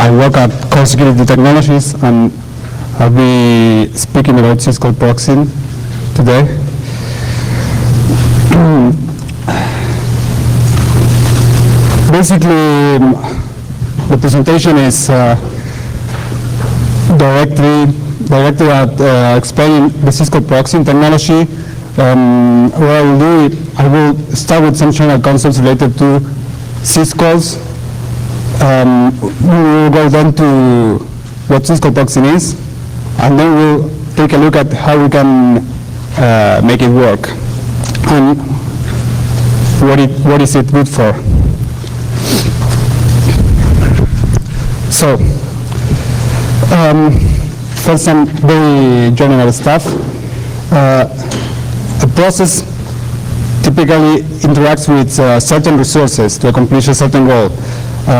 I work at Core Security Technologies, and I'll be speaking about Syscall Proxying today. Basically, the presentation is directly at explaining the Syscall Proxying technology. What I will do, I will start with some general concepts related to Syscalls. We will go then to what Syscall Proxying is, and then we'll take a look at how we can make it work and what is it good for. So, first, some very general stuff. A process typically interacts with certain resources to accomplish a certain goal.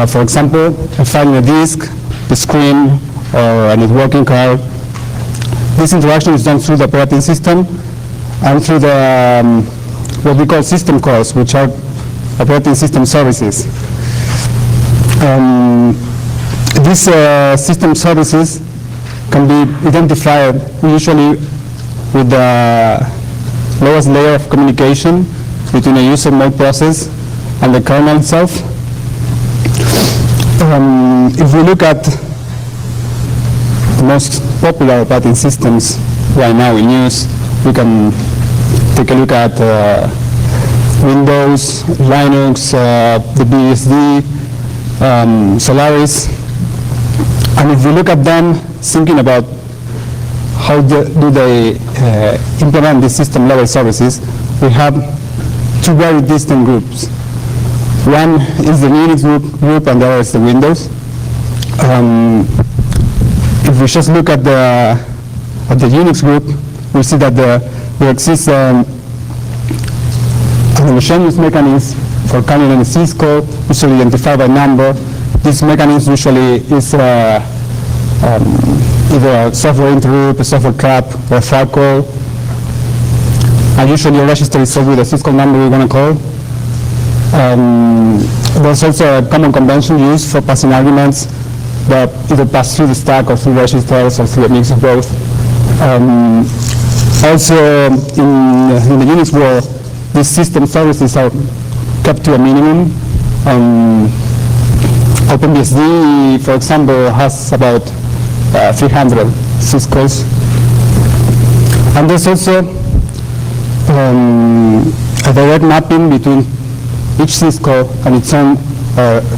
For example, a file in a disk, the screen, or a networking card. This interaction is done through the operating system and through the what we call system calls, which are operating system services. These system services can be identified usually with the lowest layer of communication between a user mode process and the kernel itself. If we look at the most popular operating systems right now in use, we can take a look at Windows, Linux, the BSD, Solaris. And if we look at them, thinking about how do they implement these system level services, we have two very distinct groups. One is the Unix group and the other is the Windows. If we just look at the Unix group, we see that there exists a machine use mechanism for calling a Syscall, usually identified by number. This mechanism usually is either a software interrupt, a software trap, or a file call. And usually a register is solved with a Syscall number we're going to call. There's also a common convention used for passing arguments that either pass through the stack or through registers or through a mix of both. Also, in the Unix world, these system services are kept to a minimum. OpenBSD, for example, has about 300 Syscalls. And there's also a direct mapping between each Syscall and its own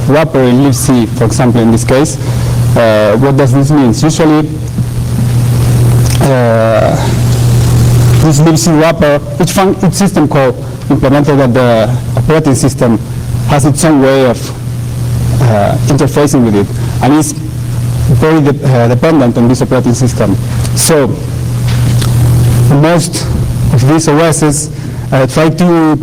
wrapper in libc, for example, in this case. What does this mean? Usually, this libc wrapper, each system call implemented at the operating system has its own way of interfacing with it, and is very dependent on this operating system. So most of these OSs try to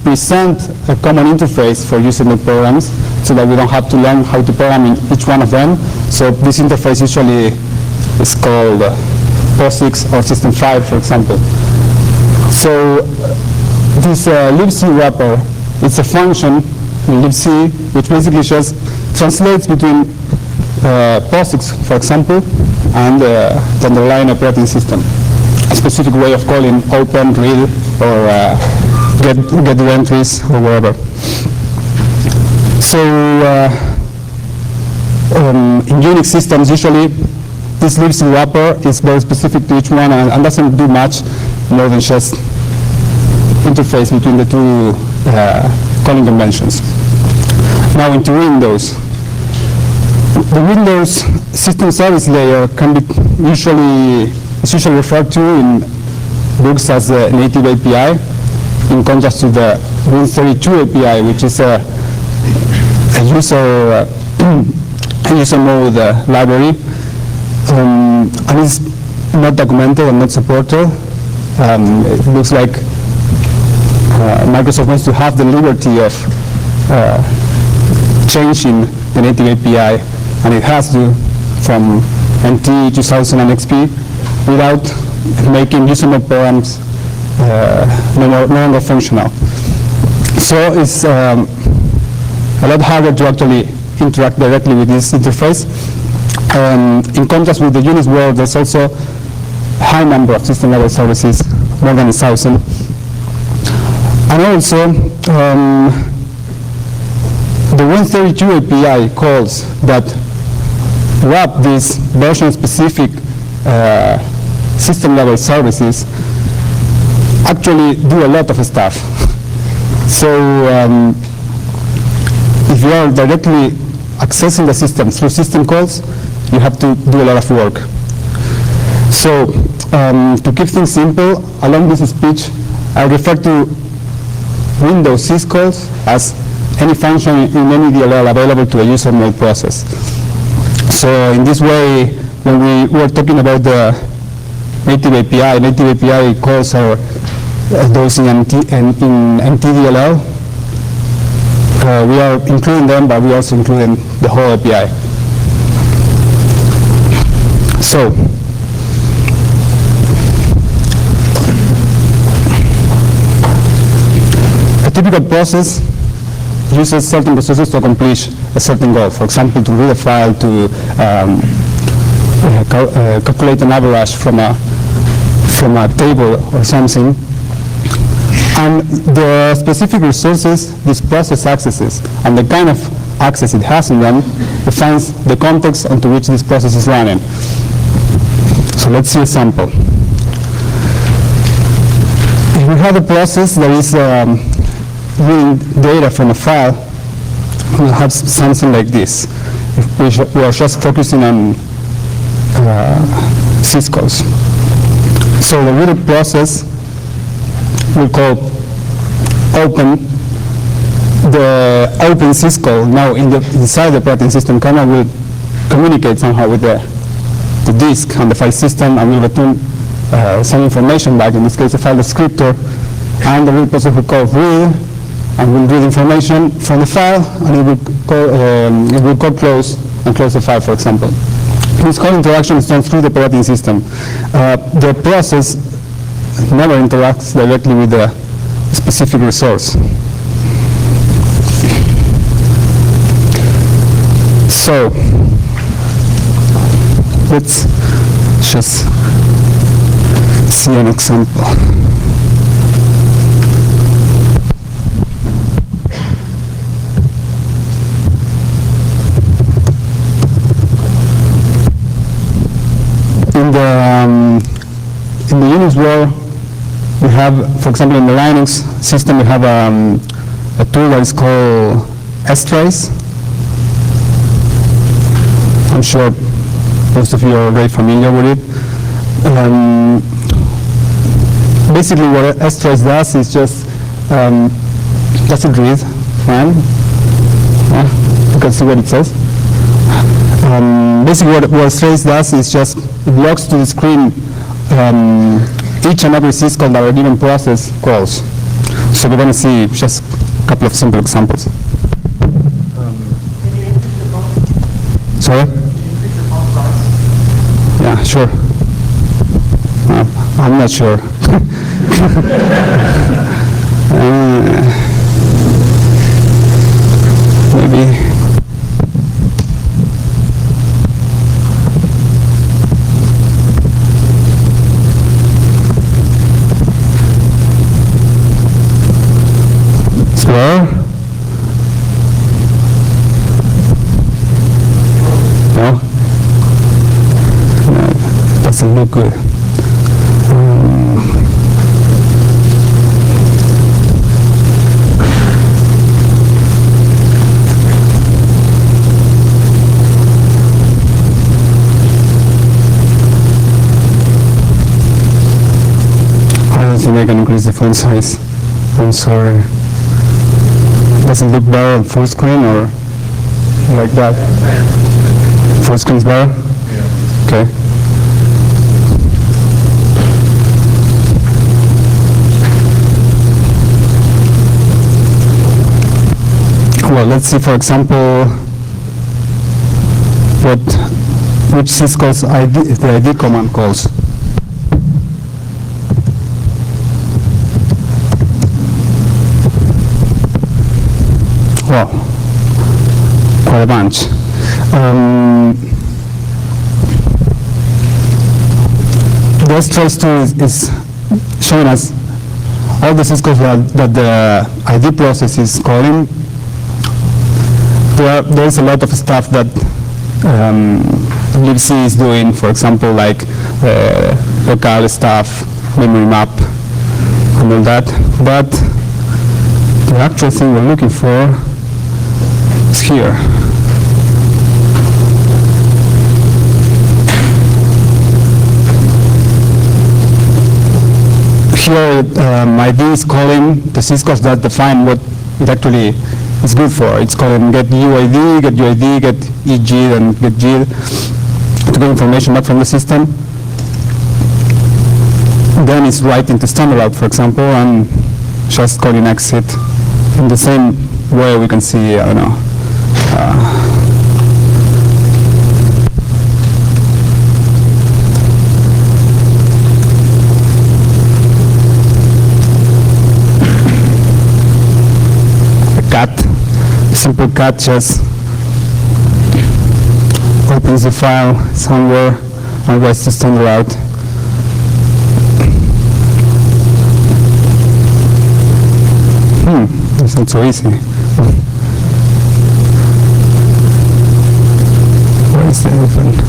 present a common interface for user-made programs so that we don't have to learn how to program in each one of them. So this interface usually is called POSIX or System 5, for example. So this libc wrapper, it's a function in libc which basically just translates between POSIX, for example, and the underlying operating system. A specific way of calling open, read, or get the entries, or whatever. So in Unix systems, usually this libc wrapper is very specific to each one and doesn't do much more than just interface between the two calling conventions. Now into Windows. The Windows system service layer can be usually referred to in books as a native API, in contrast to the Win32 API, which is a user mode library, and it's not documented and not supported. It looks like Microsoft wants to have the liberty of changing the native API, and it has to from NT 2000 and XP without making user mode programs no longer functional. So it's a lot harder to actually interact directly with this interface. In contrast with the Unix world, there's also a high number of system-level services, more than 1,000. And also, the 132 API calls that wrap these version-specific system-level services actually do a lot of stuff. So if you are directly accessing the system through system calls, you have to do a lot of work. So to keep things simple, along this speech, I refer to Windows syscalls as any function in any DLL available to a user mode process. So in this way, when we were talking about the native API calls are those in MTDLL. We are including them, but we also including the whole API. So, a typical process uses certain resources to accomplish a certain goal. For example, to read a file, to calculate an average from a table or something. And the specific resources this process accesses and the kind of access it has in them defines the context onto which this process is running. So let's see a sample. If we have a process that is reading data from a file, we'll have something like this. If we are just focusing on syscalls. So the reader process will call open the open syscall. Now inside the operating system kernel will communicate somehow with the disk and the file system and will return some information back, in this case a file descriptor, and the reader process will call read and will read information from the file, and it will call close and close the file, for example. This call interaction is done through the operating system. The process never interacts directly with the specific resource. So let's just see an example. In the Unix world, we have, for example, in the Linux system, we have a tool that is called strace. I'm sure most of you are very familiar with it. Basically, what strace does is just it read, right? You can see what it says. Basically, what strace does is just it logs to the screen each and every syscall that a given process calls. So we're going to see just a couple of simple examples. Sorry? Yeah, sure. I'm not sure. Maybe. Square? No? No, doesn't look good. I don't think I can increase the font size. I'm sorry. Does it look better on full screen or like that? Full screen is better? Yeah. Okay. Well, let's see, for example, which syscall's the ID command calls. Well, quite a bunch. This trace tool is showing us all the syscalls that the ID process is calling. There is a lot of stuff that libc is doing, for example, like local stuff, memory map, and all that. But the actual thing we're looking for is here. Here, ID is calling the syscalls that define what it actually is good for. It's calling get UID, get UID, get EG, and get G to get information back from the system. Then it's writing to standard out, for example, and just calling exit. In the same way we can see, I don't know, simple cat just opens the file somewhere and writes the standard out. It's not so easy. Where is the elephant?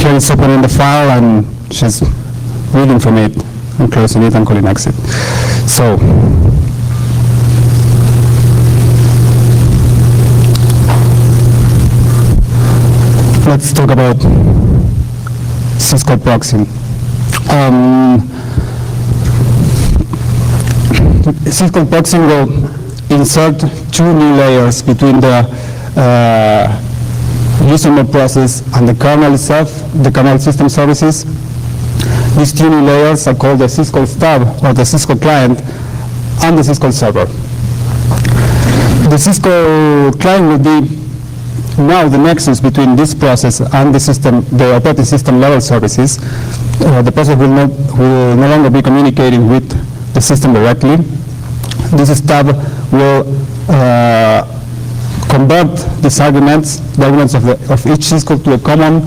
It's opening the file and she's reading from it and closing it and calling exit. So let's talk about Syscall proxying. Syscall proxying will insert two new layers between the user mode process and the kernel itself, the kernel system services. These two new layers are called the Syscall stub or the Syscall client and the Syscall server. The Syscall client will be now the nexus between this process and the system, the operating system level services. The process will no longer be communicating with the system directly. This stub will convert these arguments, the arguments of each Syscall to a common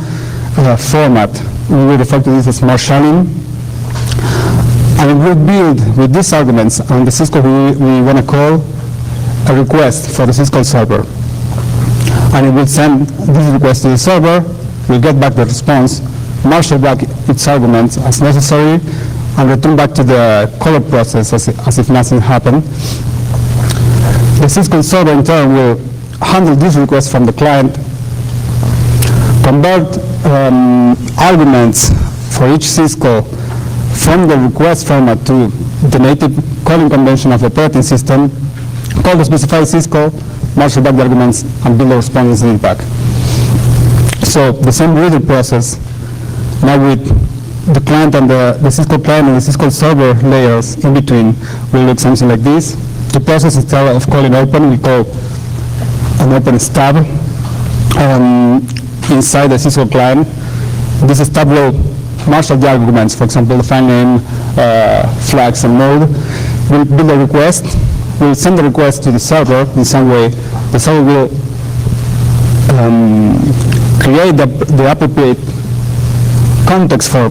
format. We will refer to this as marshalling. And it will build with these arguments on the Syscall we want to call a request for the Syscall server. And it will send this request to the server, we'll get back the response, marshal back its arguments as necessary, and return back to the caller process as if nothing happened. The Syscall server in turn will handle this request from the client, convert arguments for each Syscall from the request format to the native calling convention of the operating system, call the specified Syscall, marshal back the arguments, and build the response and back. So the same reader process, now with the client and the Syscall client and the Syscall server layers in between, will look something like this. The process, instead of calling open, we call an open stub inside the Syscall client. This stub will marshal the arguments, for example, the file name, flags, and mode. We'll build a request. We'll send the request to the server in some way. The server will create the appropriate context for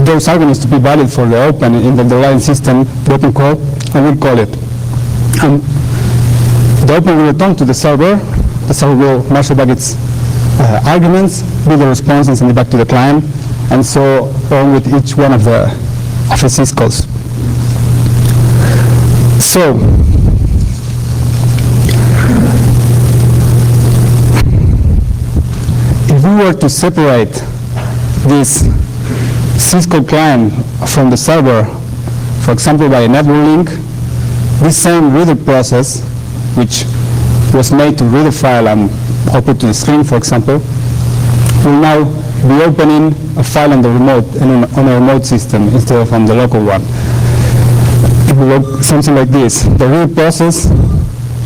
those arguments to be valid for the open in the underlying system, the open call, and we'll call it. And the open will return to the server will marshal back its arguments, build the response, and send it back to the client, and so on with each one of the Syscalls. So, if we were to separate this Syscall client from the server, for example, by a network link, this same reader process, which was made to read a file and open to the screen, for example, will now be opening a file on the remote and on a remote system instead of on the local one. It will look something like this. The reader process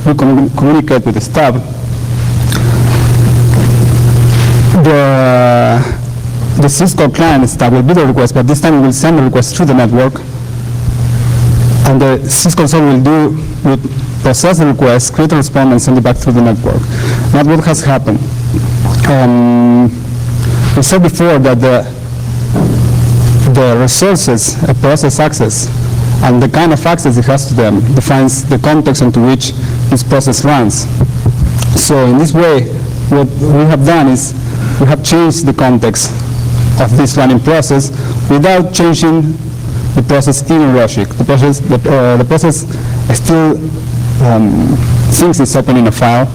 will communicate with the stub. The Syscall client stub will be the request, but this time it will send the request through the network, and the Syscall server will process the request, create a response, and send it back through the network. That's what has happened. We said before that the resources a process access and the kind of access it has to them defines the context into which this process runs. So in this way, what we have done is we have changed the context of this running process without changing the process inner logic. The process still thinks it's opening a file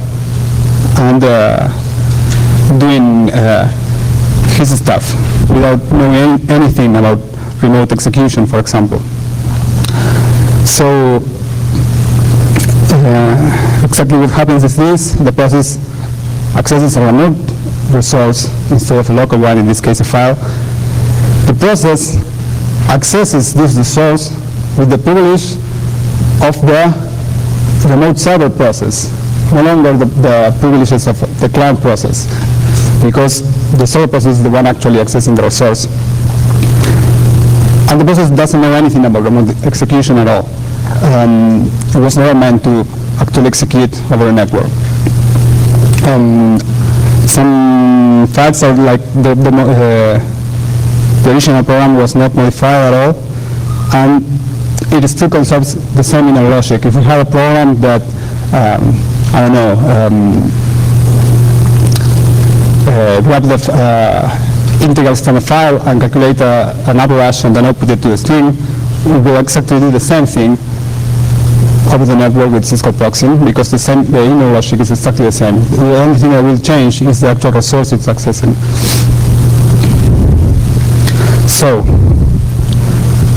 and doing his stuff without knowing anything about remote execution, for example. So exactly what happens is this: the process accesses a remote resource instead of a local one, in this case a file. The process accesses this resource with the privilege of the remote server process, no longer the privileges of the client process, because the server process is the one actually accessing the resource. And the process doesn't know anything about remote execution at all. It was never meant to actually execute over a network. Some facts are like the original program was not modified at all, and it still conserves the same inner logic. If we have a program that, I don't know, grab the integrals from a file and calculate an average and then output it to the string, we will exactly do the same thing over the network with Syscall Proxying, because the inner logic is exactly the same. The only thing that will change is the actual resource it's accessing. So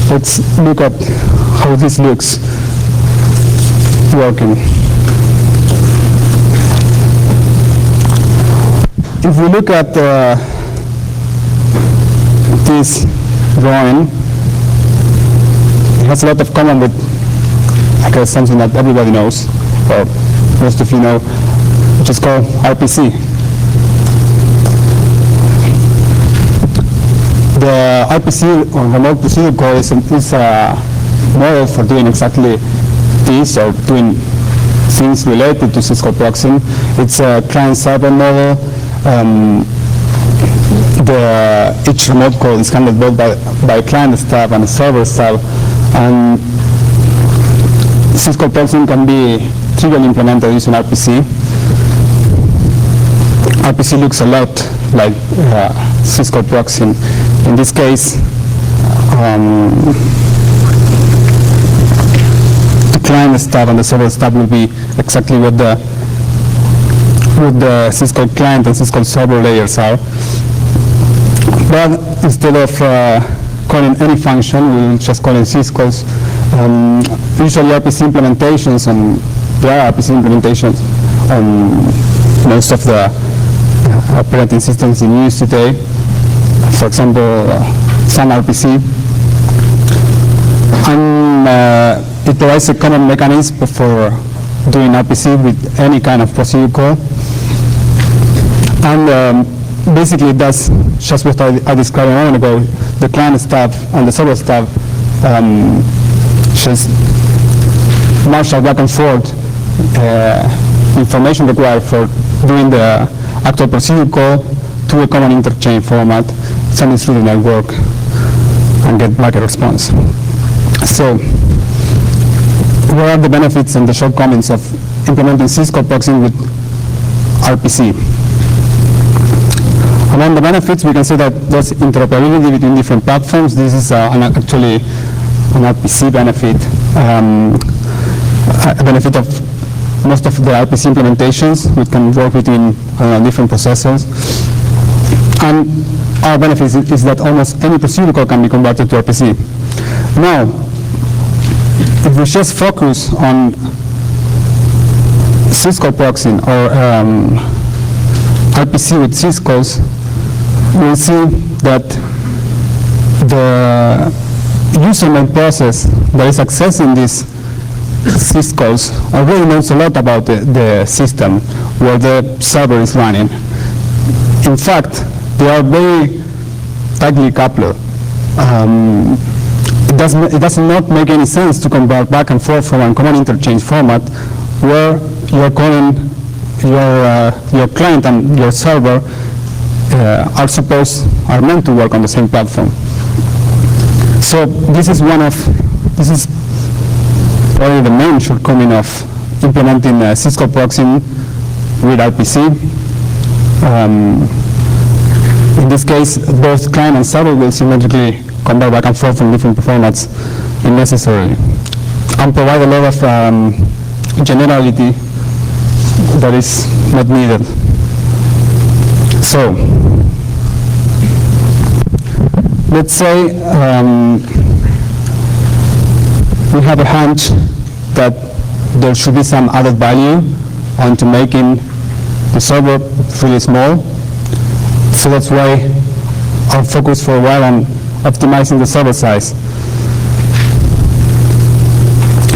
let's look at how this looks working. If we look at this drawing, it has a lot of common with, I guess, something that everybody knows, or most of you know, which is called RPC. The RPC, or remote procedure call, is a model for doing exactly this, or doing things related to Syscall Proxying. It's a client-server model. Each remote call is handled both by a client stub and a server stub, and Syscall Proxying can be trivially implemented using RPC. RPC looks a lot like Syscall Proxying. In this case, the client stub and the server stub will be exactly what the Syscall client and Syscall server layers are. But instead of calling any function, we'll just call it Syscalls. Usually RPC implementations, and there are RPC implementations on most of the operating systems in use today. For example, Sun RPC. And it provides a common mechanism for doing RPC with any kind of procedure call. And basically it does just what I described a moment ago. The client stub and the server stub just marshal back and forth information required for doing the actual procedure call to a common interchange format, send it through the network, and get back a response. So, what are the benefits and the shortcomings of implementing Syscall Proxying with RPC? Among the benefits, we can say that there's interoperability between different platforms. This is actually an RPC benefit, a benefit of most of the RPC implementations, which can work between different processors. And our benefit is that almost any procedure call can be converted to RPC. Now, if we just focus on Syscall proxying or RPC with Syscalls, we'll see that the user-made process that is accessing these Syscalls already knows a lot about the system where the server is running. In fact, they are very tightly coupled. It does not make any sense to convert back and forth from a common interchange format where you're calling your client and your server are meant to work on the same platform. So this is probably the main shortcoming of implementing Syscall proxying with RPC. In this case, both client and server will symmetrically convert back and forth from different formats if necessary, and provide a lot of generality that is not needed. So, let's say we have a hunch that there should be some added value onto making the server really small. So that's why I'll focus for a while on optimizing the server size.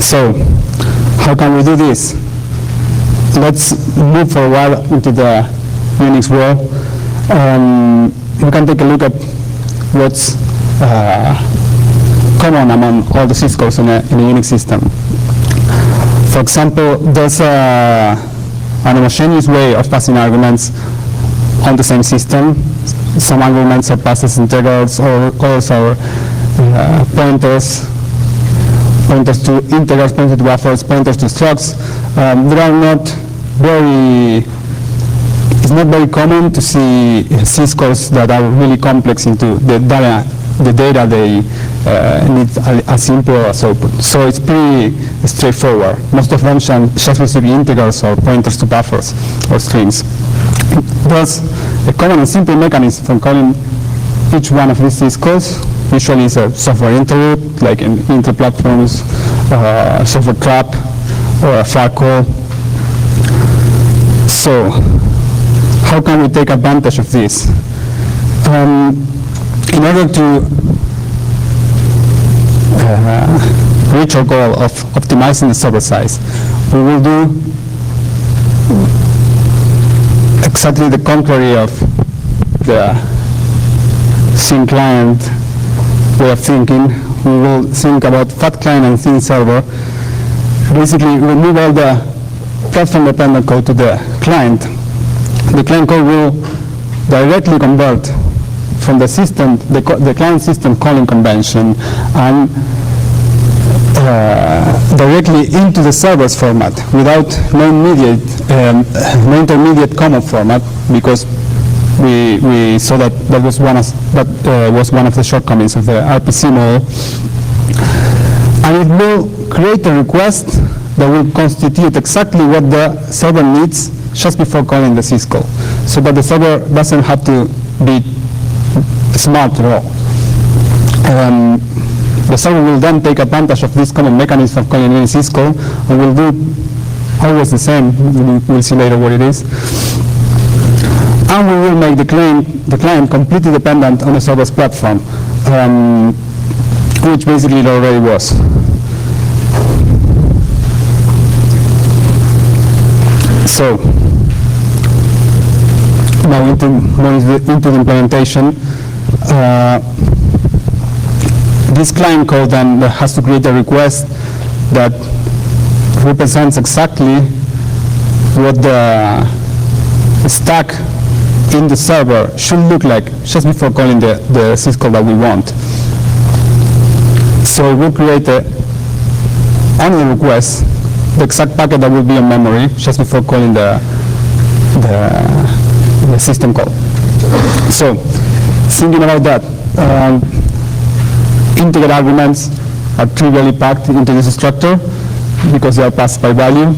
So, how can we do this? Let's move for a while into the Unix world. We can take a look at what's common among all the Syscalls in a Unix system. For example, there's an homogeneous way of passing arguments on the same system. Some arguments are passed as integrals, or others are pointers to integrals, pointers to buffers, pointers to structs. It's not very common to see Syscalls that are really complex into the data they need as input or as output. So it's pretty straightforward. Most of them just receive integrals or pointers to buffers or strings. There's a common and simple mechanism for calling each one of these Syscalls. Usually it's a software interrupt, like in Intel platforms, software trap, or a far call. So, how can we take advantage of this? In order to reach our goal of optimizing the server size, we will do exactly the contrary of the thin client way of thinking. We will think about fat client and thin server. Basically, remove all the platform-dependent code to the client. The client code will directly convert from the system, the client system calling convention, and directly into the server's format without no intermediate common format, because we saw that was one of the shortcomings of the RPC model. And it will create a request that will constitute exactly what the server needs just before calling the Syscall, so that the server doesn't have to be smart at all. The server will then take advantage of this common mechanism of calling any Syscall, and will do always the same. We'll see later what it is. And we will make the client completely dependent on the server's platform, which basically it already was. So, now into the implementation. This client code then has to create a request that represents exactly what the stack in the server should look like just before calling the Syscall that we want. So we'll create on the request the exact packet that will be in memory just before calling the system call. So, thinking about that, integer arguments are trivially packed into this structure because they are passed by value.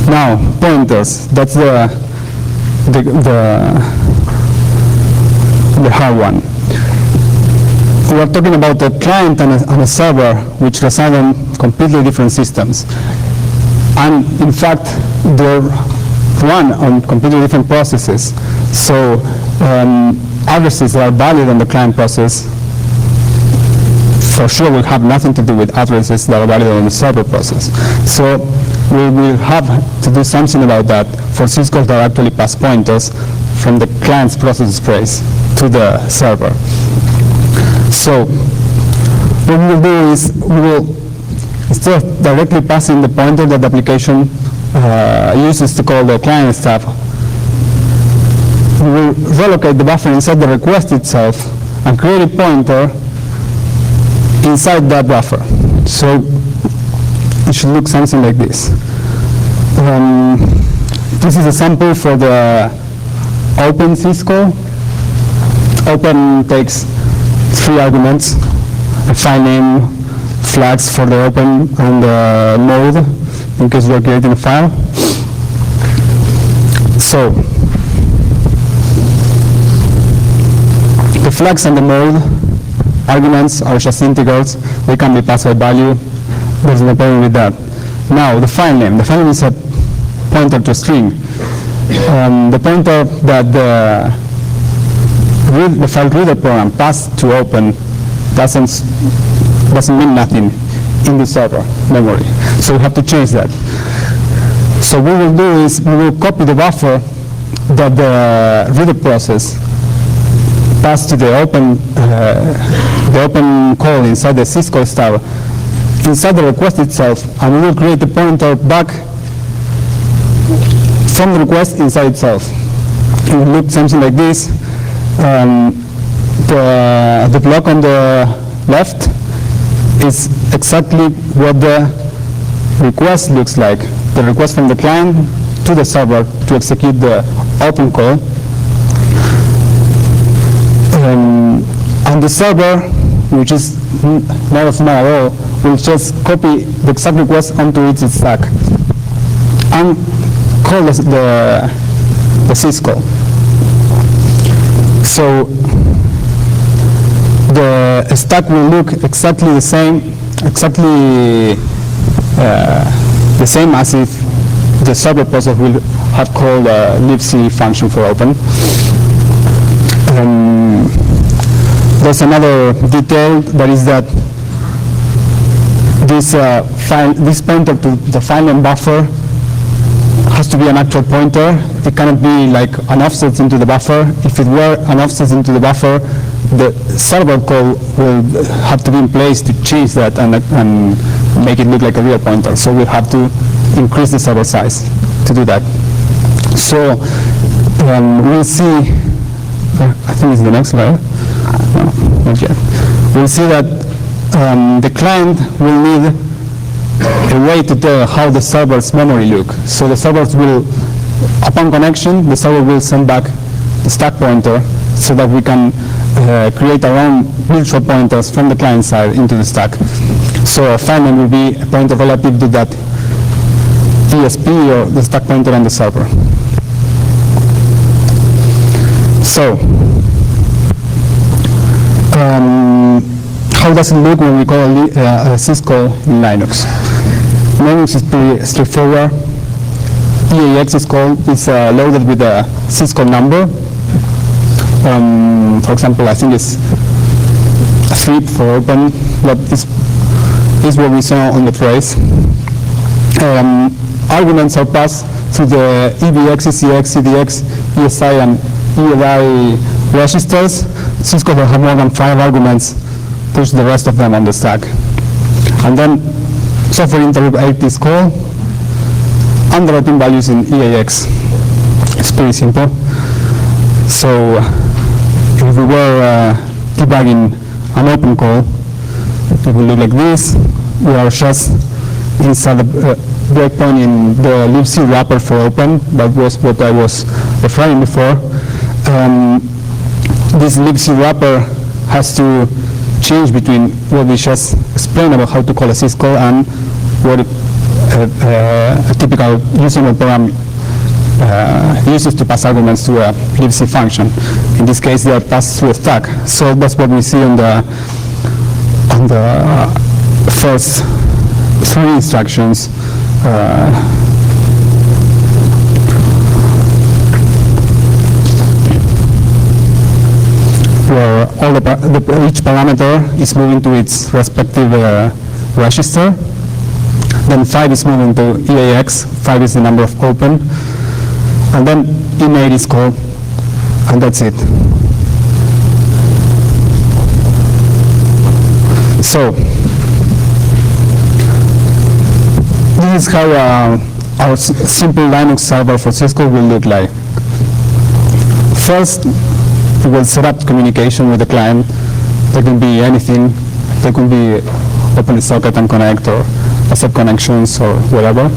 Now, pointers, that's the the hard one. We are talking about a client and a server which reside on completely different systems. And in fact, they run on completely different processes. So addresses that are valid on the client process for sure will have nothing to do with addresses that are valid on the server process. So we will have to do something about that for Syscall that actually pass pointers from the client's process space to the server. So what we will do is we will, instead of directly passing the pointer that the application uses to call the client stuff, we will relocate the buffer inside the request itself and create a pointer inside that buffer. So it should look something like this. This is a sample for the open Syscall. Open takes 3 arguments: a file name, flags for the open, and the mode in case we're creating a file. So the flags and the mode arguments are just integers. They can be passed by value. There's no problem with that. Now the file name. The file name is a pointer to a string. The pointer that the file reader program passed to open doesn't mean nothing in the server memory. So we have to change that. So what we will do is we will copy the buffer that the reader process passed to the open call inside the Syscall style, inside the request itself, and we will create the pointer back from the request inside itself. It will look something like this. The block on the left is exactly what the request looks like. The request from the client to the server to execute the open call. And the server, which is not small at all, will just copy the exact request onto its stack and call the Syscall. So the stack will look exactly the same, as if the server process will have called a libc function for open. There's another detail, that is that this pointer to the file name buffer has to be an actual pointer. It cannot be like an offset into the buffer. If it were an offset into the buffer, the server call will have to be in place to change that and make it look like a real pointer. So we'll have to increase the server size to do that. So we'll see, I think it's the next slide. No, not yet. We'll see that the client will need a way to tell how the server's memory look. So the servers will, upon connection, the server will send back the stack pointer so that we can create our own virtual pointers from the client side into the stack. So a file name will be a pointer relative to that ESP or the stack pointer on the server. So how does it look when we call a Syscall in Linux? Linux is pretty straightforward. EAX is loaded with a Syscall number. For example, I think it's a 3 for open, but this is what we saw on the trace. Arguments are passed through the EBX, ECX, CDX, ESI, and ELI registers. Syscall will have more than 5 arguments, push the rest of them on the stack. And then software interrupt 8 is called, and the routing values in EAX. It's pretty simple. So if we were debugging an open call, it will look like this. We are just inside the breakpoint in the libc wrapper for open. That was what I was referring before. This libc wrapper has to change between what we just explained about how to call a Syscall and what a typical user program uses to pass arguments to a libc function. In this case, they are passed through a stack. So that's what we see on the first 3 instructions. Where each parameter is moving to its respective register. Then 5 is moving to EAX, 5 is the number of open, and then init is called, and that's it. So, this is how our simple Linux server for Syscall will look like. First, we will set up communication with the client. There can be anything. There can be open a socket and connect, or accept connections, or whatever.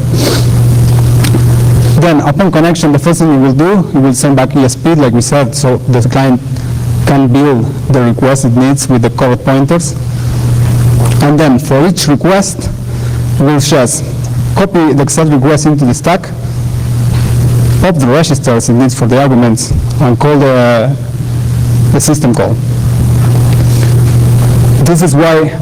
Then, upon connection, the first thing we will do, we will send back ESP, like we said, so the client can build the request it needs with the correct pointers. And then, for each request, we will just copy the exact request into the stack, pop the registers it needs for the arguments, and call the system call. This is why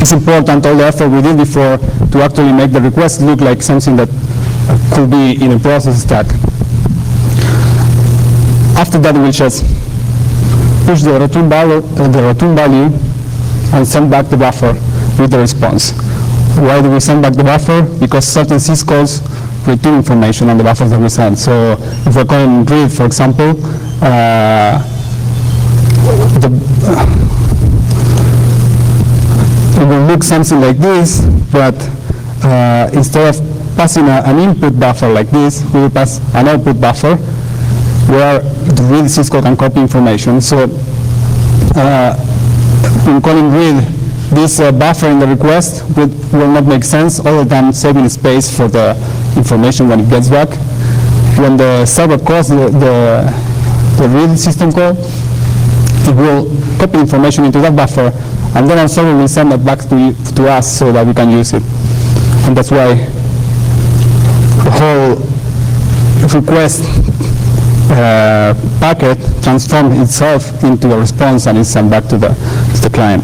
it's important, all the effort we did before, to actually make the request look like something that could be in a process stack. After that, we'll just push the return value and send back the buffer with the response. Why do we send back the buffer? Because certain syscalls return information on the buffers that we send. So if we're calling read, for example, it will look something like this, but instead of passing an input buffer like this, we will pass an output buffer where the read syscall can copy information. So in calling read, this buffer in the request will not make sense other than saving space for the information when it gets back. When the server calls the read system call, it will copy information into that buffer, and then our server will send it back to us so that we can use it. And that's why the whole request packet transforms itself into a response and is sent back to the client.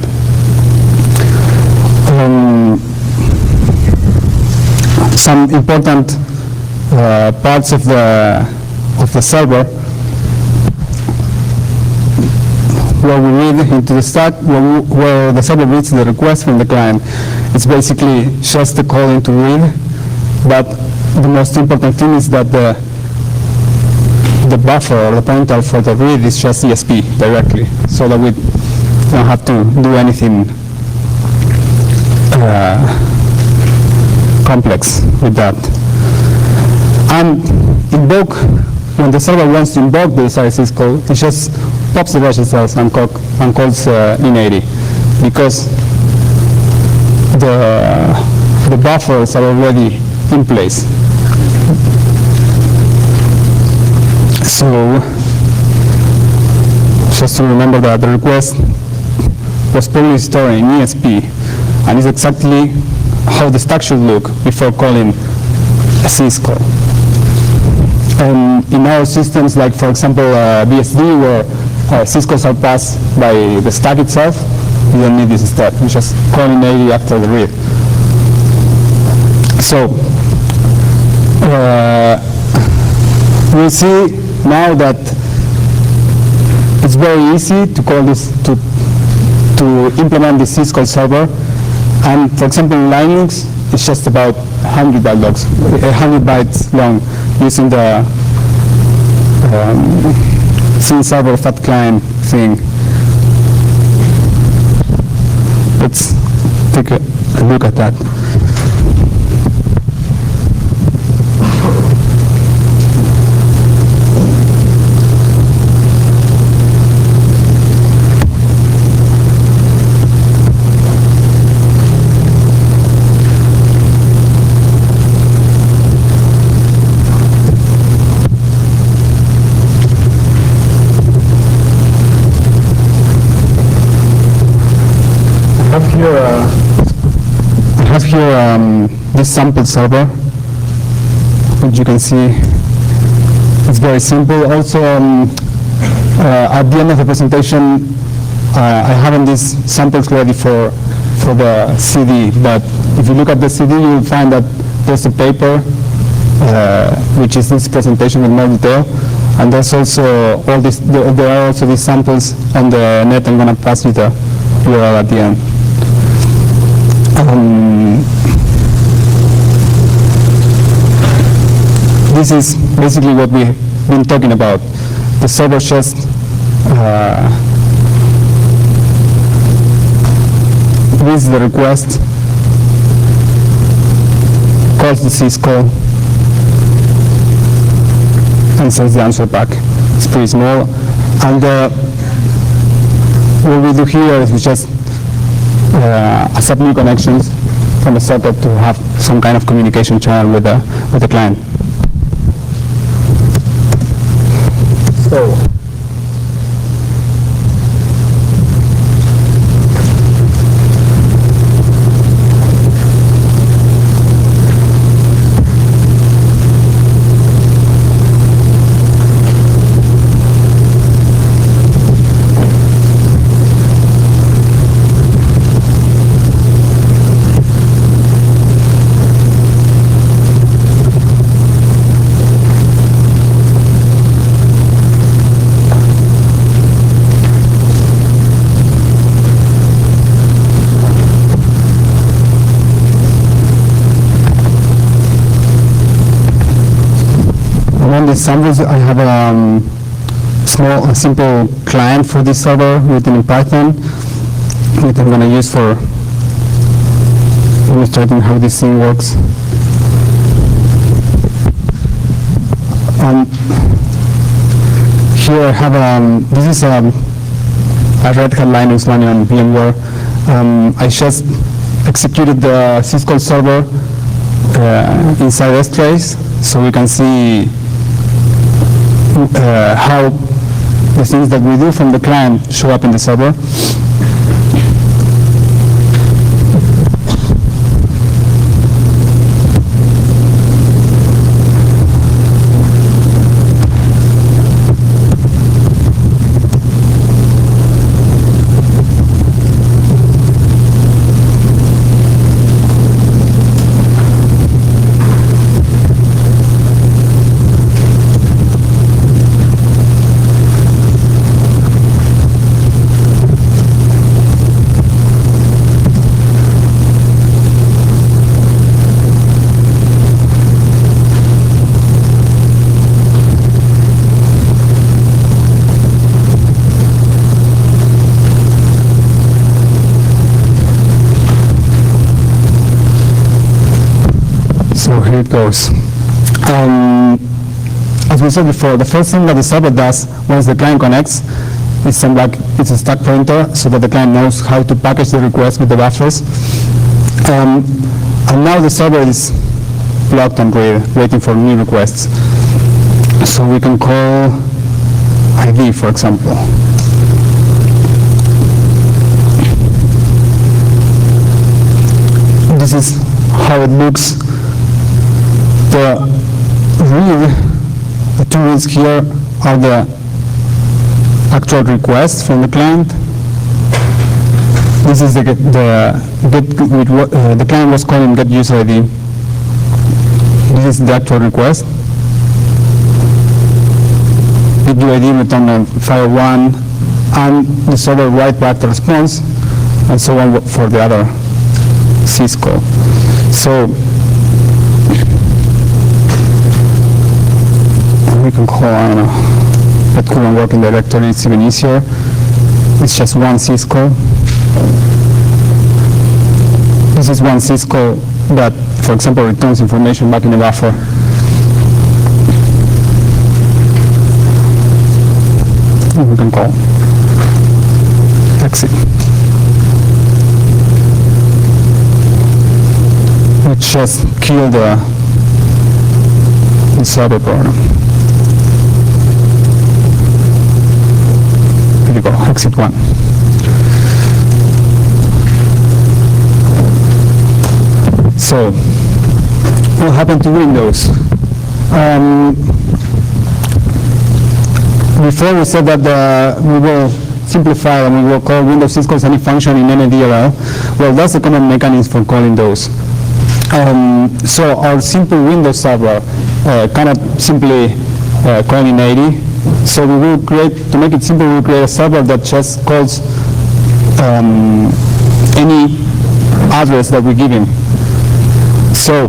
Some important parts of the server where we read into the stack, where the server reads the request from the client. It's basically just the call into read, but the most important thing is that the buffer or the pointer for the read is just ESP directly, so that we don't have to do anything complex with that. And invoke, when the server wants to invoke the desired syscall, it just pops the registers and calls in80, because the buffers are already in place. So just to remember that the request was probably stored in ESP, and is exactly how the stack should look before calling a syscall. In our systems, like for example BSD, where syscalls are passed by the stack itself, you don't need this step. You just call in 80 after the read. So we see now that it's very easy to call this to implement the Syscall server. And for example, in Linux, it's just about 100 bytes long, using the scene server fat client thing. Let's take a look at that. I have here this sample server As you can see, it's very simple. Also, at the end of the presentation, I have these samples ready for the CD, but if you look at the CD, you'll find that there's a paper, which is this presentation with more detail, and there's also all this. There are also these samples on the net. I'm going to pass you the URL at the end. This is basically what we've been talking about. The server just reads the request, calls the Syscall, and sends the answer back. It's pretty small. And what we do here is we just accept new connections from the server to have some kind of communication channel with the client. So, samples, I have a simple client for this server written in Python, which I'm going to use for illustrating how this thing works. Here I have this is a Red Hat Linux running on VMware. I just executed the Syscall server inside strace, so we can see how the things that we do from the client show up in the server. So here it goes. As we said before, the first thing that the server does once the client connects is send back it's a stack pointer so that the client knows how to package the request with the buffers. And now the server is blocked and waiting for new requests. So we can call ID, for example. This is how it looks. The two reads here are the actual requests from the client. This is the client was calling get user ID. This is the actual request. Get UID returned on file 1, and the server write back the response, and so on for the other Syscall. So we can call, I don't know, that couldn't work in the directory, it's even easier. It's just one Syscall. This is one Syscall that, for example, returns information back in the buffer. And we can call exit, which just killed the server program. Here you go, exit 1. So, what happened to Windows? Before we said that we will simplify and we will call Windows Syscall any function in any DLL. Well, that's the common mechanism for calling those. So our simple Windows server cannot simply call in 80. So we will create, to make it simple, we will create a server that just calls any address that we give him. So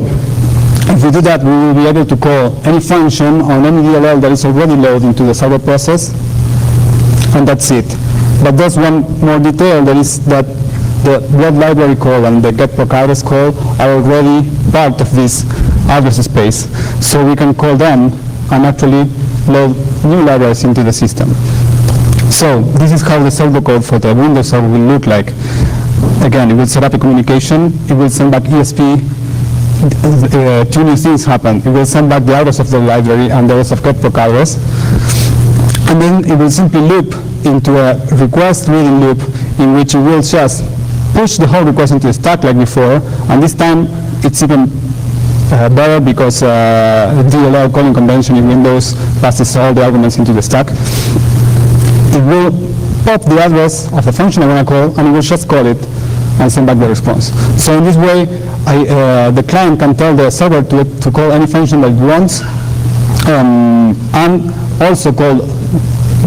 if we do that, we will be able to call any function on any DLL that is already loaded into the server process, and that's it. But there's one more detail, that is that the blob library call and the get Caceres call are already part of this address space. So we can call them and actually load new libraries into the system. So this is how the server code for the Windows server will look like. Again, it will set up a communication, it will send back ESP, two new things happen. It will send back the address of the library and the address of get Caceres, and then it will simply loop into a request reading loop in which it will just push the whole request into the stack like before, and this time it's even better because the DLL calling convention in Windows passes all the arguments into the stack. It will pop the address of the function I want to call, and it will just call it and send back the response. So in this way, the client can tell the server to call any function that it wants, and also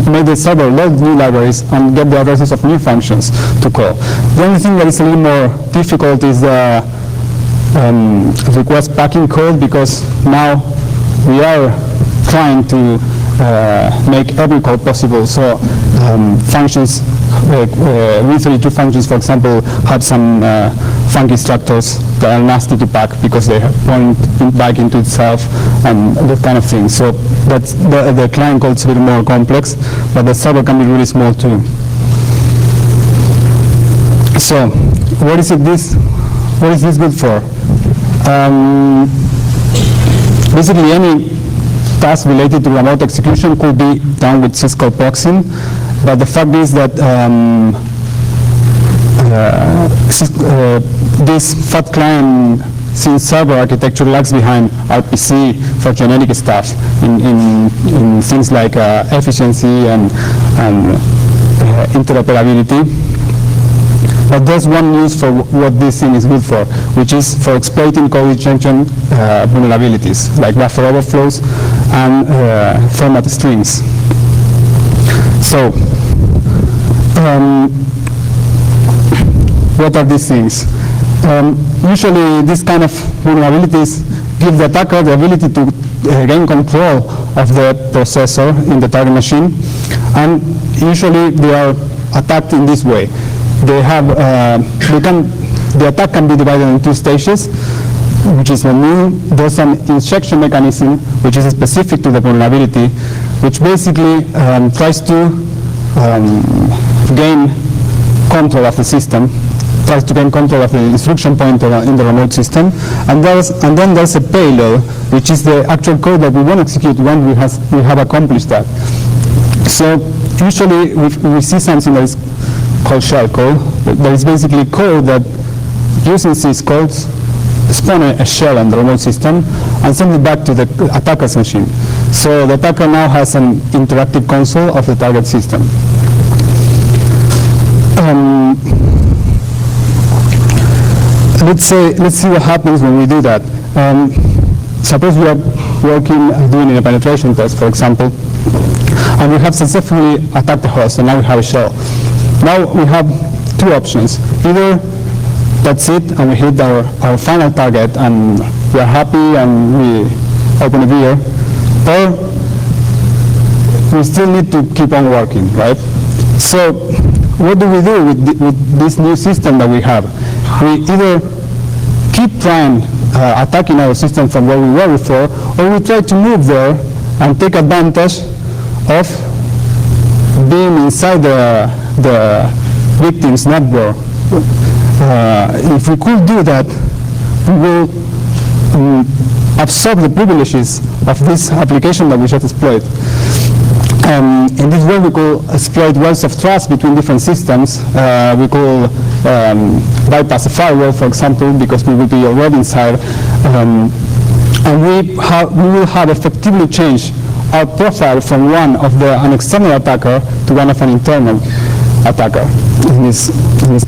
make the server load new libraries and get the addresses of new functions to call. The only thing that is a little more difficult is the request packing code, because now we are trying to make every call possible. So functions, Win32 functions, for example, have some funky structures that are nasty to pack because they point back into itself and that kind of thing. So that's the client code is a bit more complex, but the server can be really small too. So what is this good for? Basically, any task related to remote execution could be done with Syscall Proxying, but the fact is that this fat client server architecture lags behind RPC for generic stuff in things like efficiency and interoperability. But there's one use for what this thing is good for, which is for exploiting code injection vulnerabilities, like buffer overflows and format strings. So, what are these things? Usually, this kind of vulnerabilities give the attacker the ability to gain control of the processor in the target machine, and usually they are attacked in this way. They have, the attack can be divided in two stages, which is there's an injection mechanism which is specific to the vulnerability, which basically tries to gain control of the system, tries to gain control of the instruction pointer in the remote system, and then there's a payload, which is the actual code that we want to execute when we have accomplished that. So usually we see something that is called shellcode. That is basically code that using Syscall spawn a shell on the remote system and send it back to the attacker's machine. So the attacker now has an interactive console of the target system. Let's see what happens when we do that. Suppose we are doing a penetration test, for example, and we have successfully attacked the host, and now we have a shell. Now we have two options. Either that's it, and we hit our final target, and we are happy, and we open a beer, or we still need to keep on working, right? So what do we do with this new system that we have? We either keep trying attacking our system from where we were before, or we try to move there and take advantage of being inside the victim's network. If we could do that, we will absorb the privileges of this application that we just exploit. In this way, we could exploit wells of trust between different systems. We could bypass a firewall, for example, because we would be already inside. And we will have effectively changed our profile from one of an external attacker to one of an internal attacker in this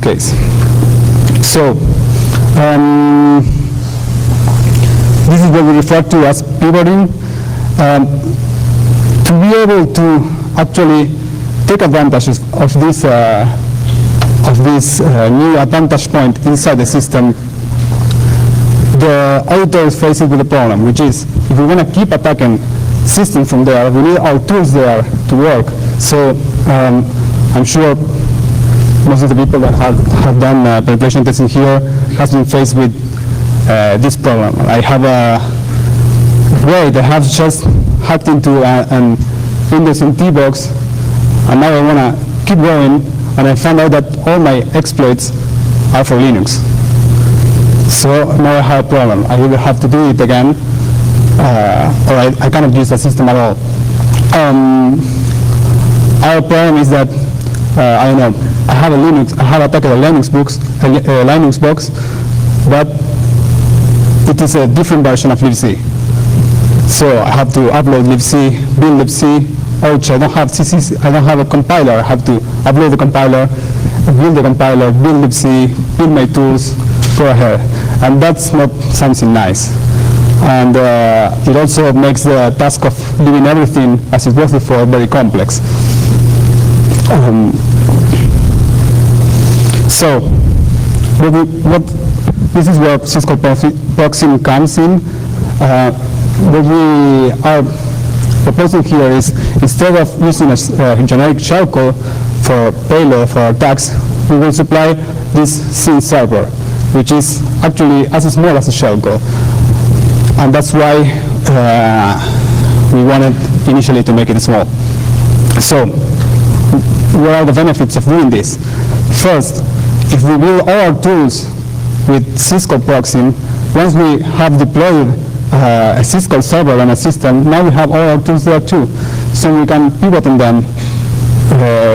case. So this is what we refer to as pivoting. To be able to actually take advantage of this new advantage point inside the system, the auditor is faced with a problem, which is if we want to keep attacking system from there, we need our tools there to work. So I'm sure most of the people that have done penetration testing here has been faced with this problem. I have they have just hacked into an Windows NT box, and now I want to keep going, and I found out that all my exploits are for Linux. So now I have a problem. I either have to do it again, or I cannot use the system at all. Our problem is that I don't know. I have attacked a Linux box, but it is a different version of libc. So I have to upload libc, build libc. Ouch! I don't have a compiler. I have to upload the compiler, build the compiler, build libc, build my tools, go ahead, and that's not something nice. And it also makes the task of doing everything as it was before very complex. So this is where Syscall Proxying comes in. What we are proposing here is, instead of using a generic shellcode for payload for attacks, we will supply this SYN server, which is actually as small as a shellcode. And that's why we wanted initially to make it small. So what are the benefits of doing this? First, if we build all our tools with Syscall Proxying, once we have deployed a Syscall server on a system, now we have all our tools there too. So we can pivot on them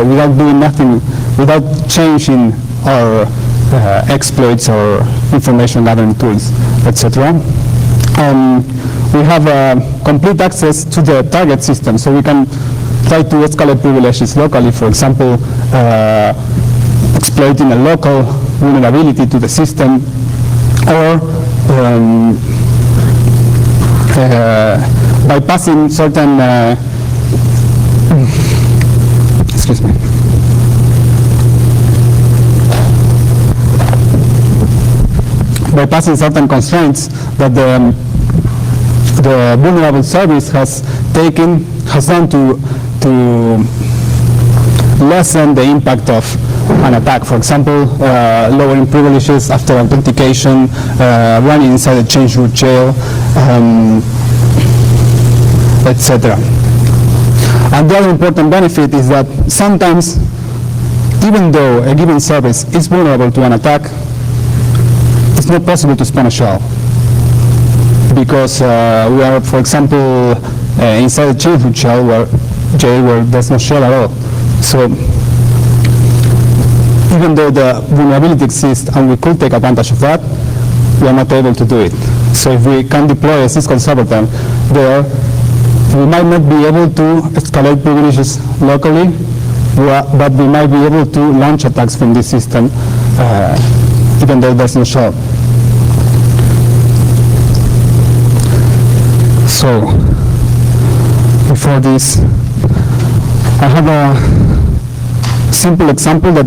without doing nothing, without changing our exploits or information gathering tools, etc. We have complete access to the target system, so we can try to escalate privileges locally, for example, exploiting a local vulnerability to the system, or bypassing certain excuse me. Bypassing certain constraints that the vulnerable service has done to lessen the impact of an attack. For example, lowering privileges after authentication, running inside a change root jail, etc. And the other important benefit is that sometimes, even though a given service is vulnerable to an attack, it's not possible to spawn a shell, because we are, for example, inside a change root shell where there's no shell at all. So even though the vulnerability exists and we could take advantage of that, we are not able to do it. So if we can deploy a Syscall server there, we might not be able to escalate privileges locally, but we might be able to launch attacks from this system, even though there's no shell. So before this, I have a simple example that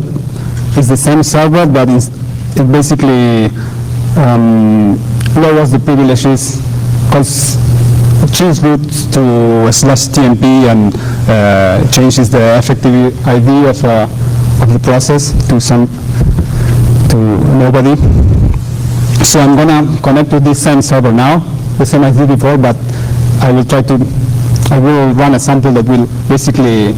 is the same server, but it basically lowers the privileges, changes roots to /TMP and changes the effective ID of the process to nobody. So I'm gonna connect to this same server now, the same as I did before, but I will run a sample that will basically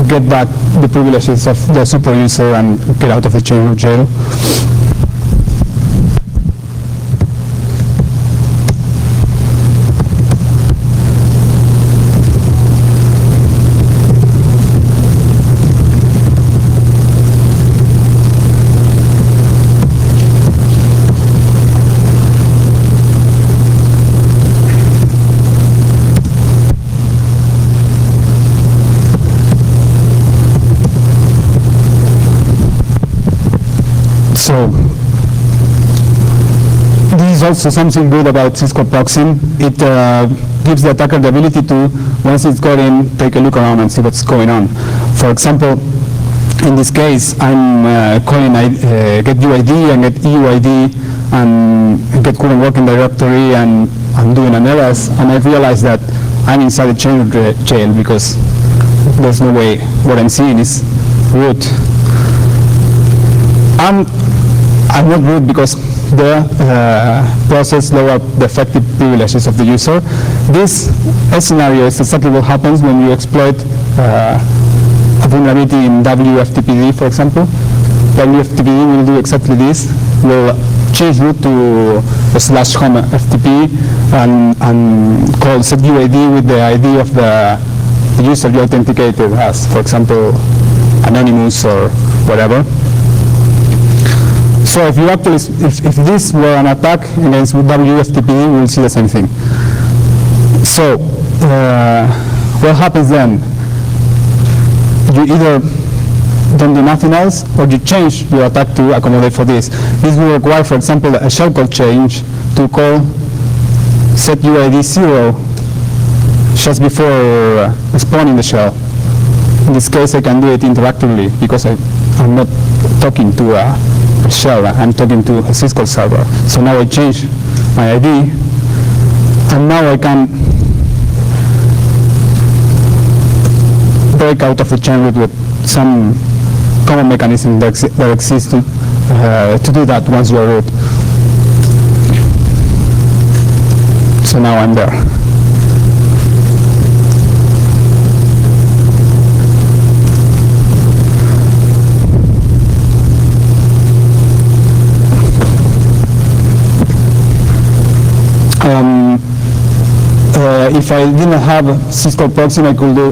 get back the privileges of the super user and get out of the chain root jail. So this is also something good about Syscall proxying. It gives the attacker the ability to, once it's got in, take a look around and see what's going on. For example, in this case, I'm calling get UID and get EUID and get current working directory, and I'm doing an ls, and I realize that I'm inside the jail because there's no way what I'm seeing is root. I'm not root because the process lower the effective privileges of the user. This scenario is exactly what happens when you exploit a vulnerability in WFTPD, for example. WFTPD will do exactly this. Will change root to /home FTP and call set UID with the ID of the user you authenticated as, for example, anonymous or whatever. So if you actually, if this were an attack against WFTPD, we will see the same thing. So what happens then? You either don't do nothing else, or you change your attack to accommodate for this. This will require, for example, a shellcode change to call set UID 0 just before spawning the shell. In this case, I can do it interactively because I'm not talking to a shell, I'm talking to a Syscall server. So now I change my ID, and now I can break out of the chain root with some common mechanism that exists to do that once you're root. So now I'm there. If I didn't have Syscall proxying,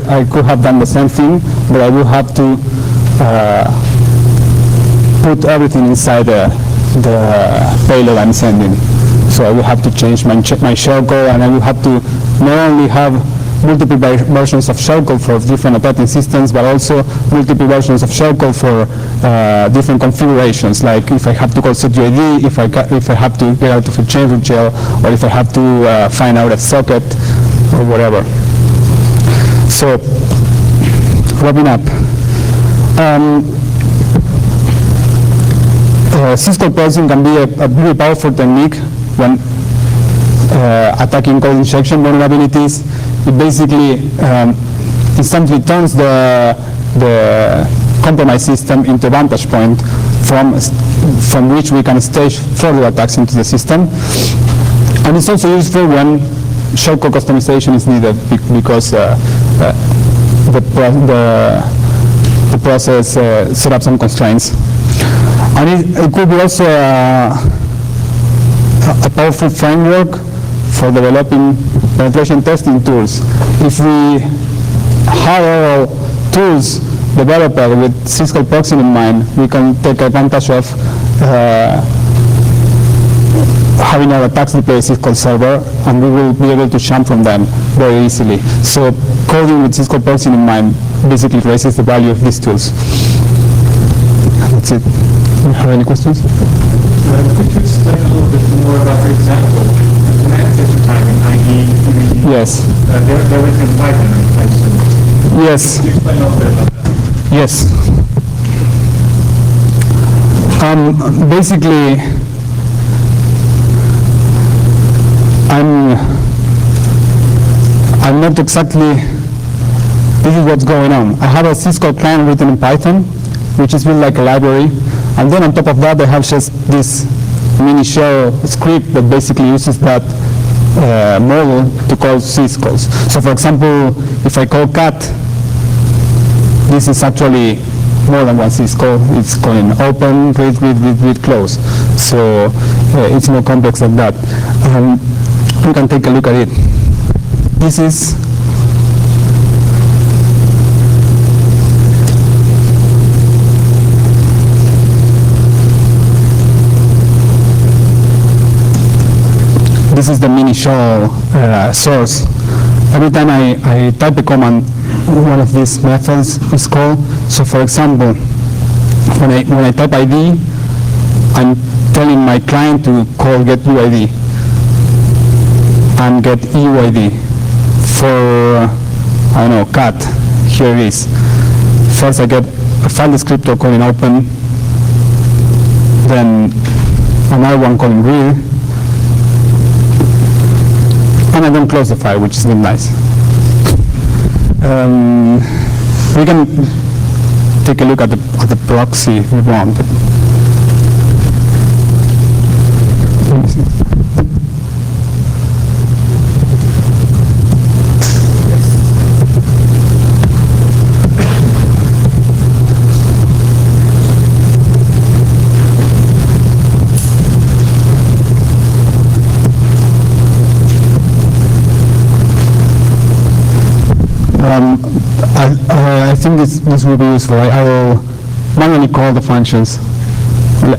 I could have done the same thing, but I would have to put everything inside the payload I'm sending. So I would have to change my shellcode, and I would have to not only have multiple versions of shellcode for different operating systems, but also multiple versions of shellcode for different configurations, like if I have to call setUID, if I have to get out of a chain root jail, or if I have to find out a socket, or whatever. So, wrapping up. Syscall proxying can be a very powerful technique when attacking code injection vulnerabilities. It basically instantly turns the compromised system into a vantage point from which we can stage further attacks into the system. And it's also useful when shellcode customization is needed because the process set up some constraints. And it could be also a powerful framework for developing penetration testing tools. If we hire tools developed with Syscall proxying in mind, we can take advantage of having our attacks deploy Syscall server, and we will be able to jump from them very easily. So coding with Syscall proxying in mind basically raises the value of these tools. That's it. Do you have any questions? Could you explain a little bit more about the example of command tester timing, i.e. Yes. They're within Python, I assume. Yes. Could you explain a little bit about that? Yes. Basically, I'm not exactly, this is what's going on. I have a Syscall client written in Python, which is built like a library, and then on top of that I have just this mini shell script that basically uses that model to call Syscalls. So for example, if I call cat, this is actually more than one Syscall. It's calling open, read, close. So it's more complex than that. We can take a look at it. This is the mini shell source. Every time I type a command, one of these methods is called. So for example, when I type ID, I'm telling my client to call get UID and get EUID for, I don't know, cat. Here it is. First I get a file descriptor calling open, then another one calling read, and I don't close the file, which is not nice. We can take a look at the proxy if we want. I think this will be useful. I will manually call the functions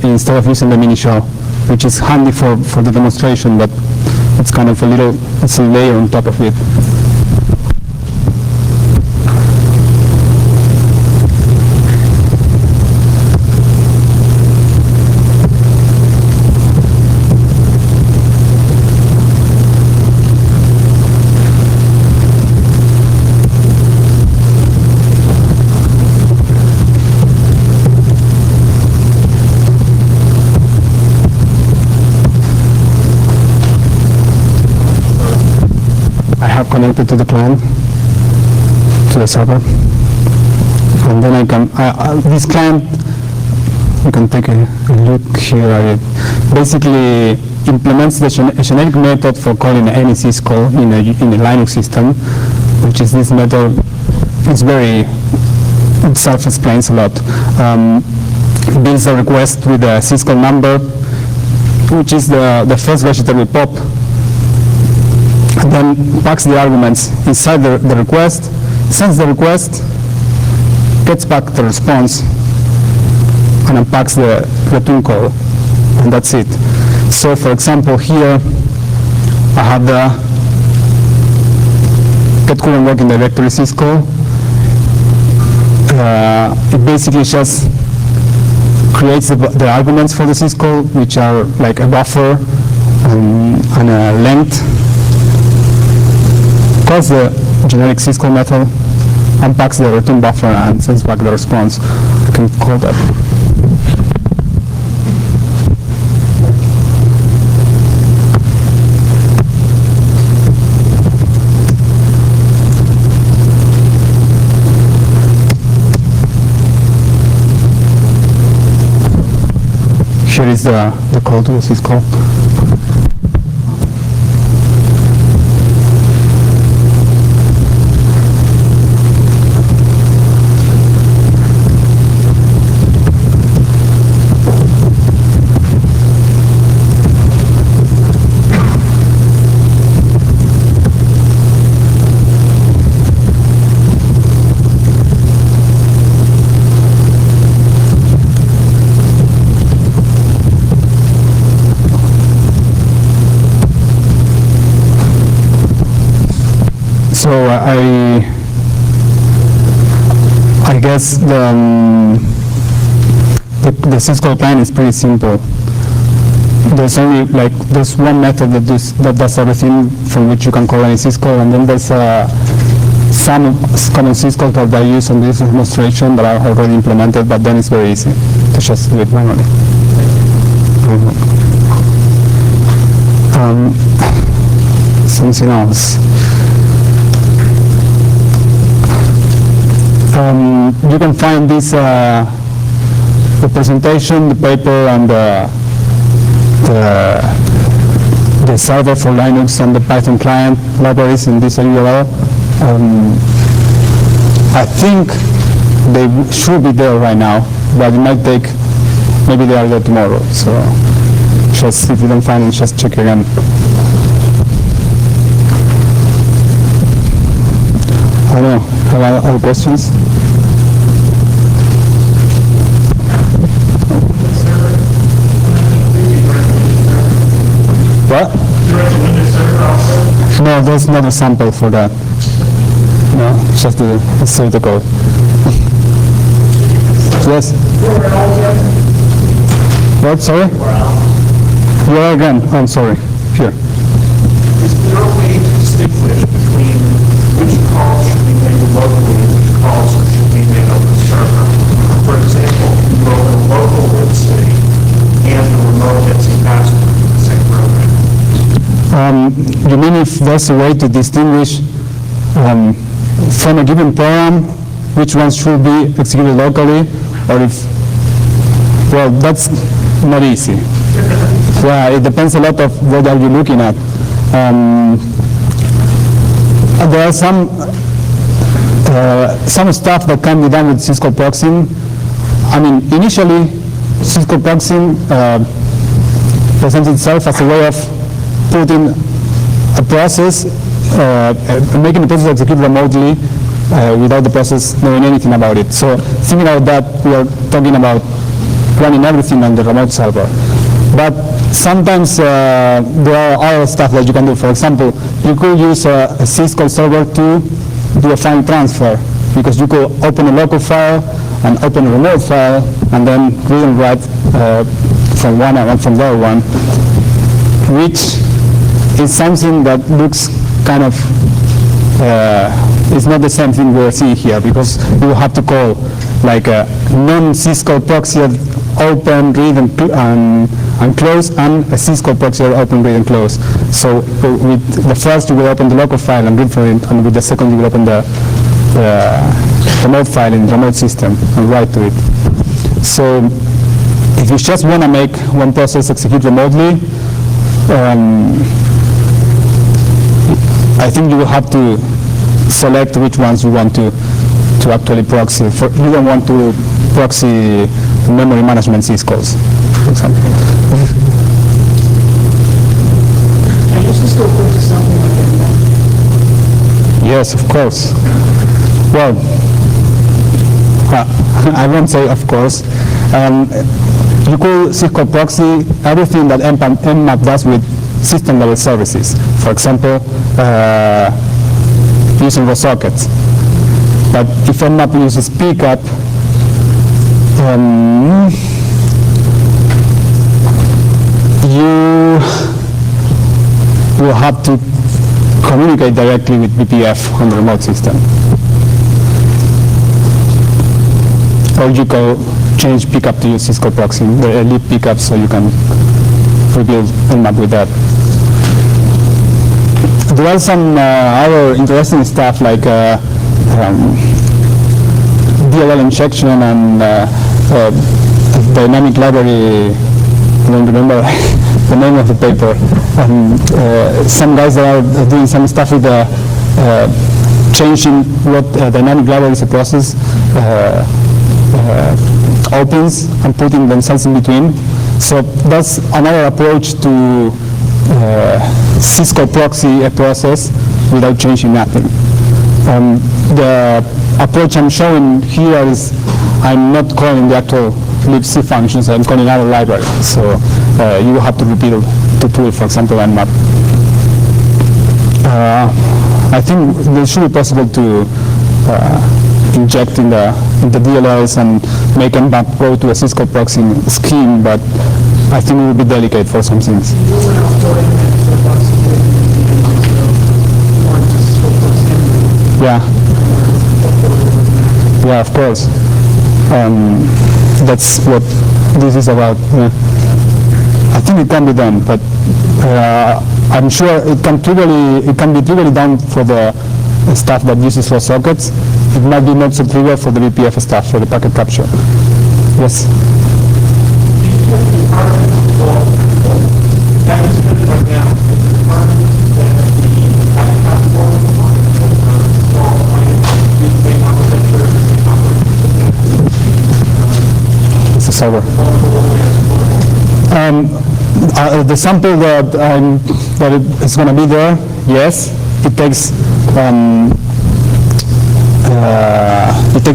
instead of using the mini shell, which is handy for the demonstration, but it's kind of it's a layer on top of it. Connected to the client, to the server, and then I can, this client, you can take a look here at it, basically implements the generic method for calling any Syscall in a Linux system, which is this method. It self-explains a lot. Builds a request with a Syscall number, which is the first register we pop, and then packs the arguments inside the request, sends the request, gets back the response, and unpacks the return call, and that's it. So for example, here I have the get current working directory Syscall. It basically just creates the arguments for the Syscall, which are like a buffer and a length. Calls the generic Syscall method, unpacks the return buffer, and sends back the response. I can call that. Here is the call to the Syscall. So I guess the Syscall client is pretty simple. There's only there's one method that does everything from which you can call any Syscall, and then there's some common Syscall that I use on this demonstration that I've already implemented, but then it's very easy to just do it manually. Something else. You can find this the presentation, the paper, and the server for Linux and the Python client libraries in this URL. I think they should be there right now, but it might take, maybe they are there tomorrow. So just if you don't find it, just check again. I don't know. Have other questions? What? No, there's not a sample for that. No, just save the code. Yes? What, sorry? Where again? I'm sorry. Here. Is there a way to distinguish between which calls should be made locally and which calls should be made over the server? For example, you go to a local libc and the remote libc password in the same program. You mean if there's a way to distinguish from a given program which ones should be executed locally, or if, well, that's not easy. Yeah, it depends a lot of what are you looking at. There are some stuff that can be done with Syscall proxying. I mean, initially, Syscall proxying presents itself as a way of putting a process, making the process execute remotely without the process knowing anything about it. So thinking about that, we are talking about running everything on the remote server. But sometimes there are other stuff that you can do. For example, you could use a Syscall server to do a file transfer, because you could open a local file and open a remote file, and then read and write from one and from the other one, which is something that looks kind of, it's not the same thing we're seeing here, because you have to call like a non-Syscall proxy open, read and close, and a Syscall proxy open, read and close. So with the first you will open the local file and read from it, and with the second you will open the remote file in the remote system and write to it. So if you just want to make one process execute remotely, I think you will have to select which ones you want to actually proxy. You don't want to proxy memory management Syscalls, for example. Can you Syscall proxy something like that? Yes, of course. Well, I won't say of course. You could Syscall proxy everything that Nmap does with system-level services. For example, using raw sockets. But if Nmap uses pickup, you will have to communicate directly with BPF on the remote system. Or you can change pickup to use Syscall proxy, the elite pickup, so you can rebuild Nmap with that. There are some other interesting stuff like DLL injection and dynamic library. I don't remember the name of the paper. Some guys that are doing some stuff with changing what dynamic library is a process opens and putting themselves in between. So that's another approach to Syscall proxy a process without changing nothing. The approach I'm showing here is I'm not calling the actual libc functions, I'm calling other library. So you will have to rebuild the tool, for example, Nmap. I think it should be possible to inject in the DLLs and make Nmap go to a Syscall proxying scheme, but I think it will be delicate for some things. Yeah. Yeah, of course. That's what this is about. Yeah. I think it can be done, but I'm sure it can be trivially done for the stuff that uses raw sockets. It might be not so trivial for the BPF stuff, for the packet capture. Yes. It's a server. The sample that is going to be there, yes, it takes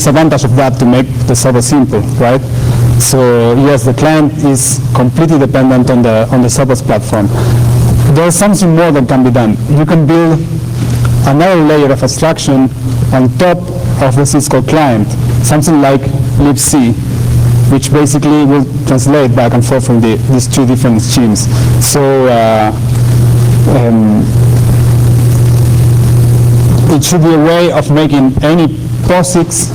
advantage of that to make the server simple, right? So yes, the client is completely dependent on the server's platform. There's something more that can be done. You can build another layer of abstraction on top of the Syscall client, something like libc, which basically will translate back and forth from these two different schemes. So it should be a way of making any POSIX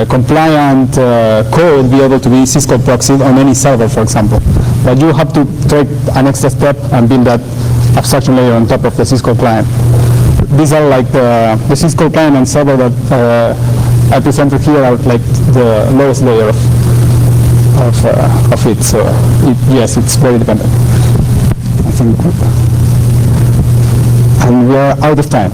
compliant code be able to be Syscall proxied on any server, for example. But you have to take an extra step and build that abstraction layer on top of the Syscall client. These are like the Syscall client and server that I presented here are like the lowest layer of it. So yes, it's very dependent. I think, and we are out of time.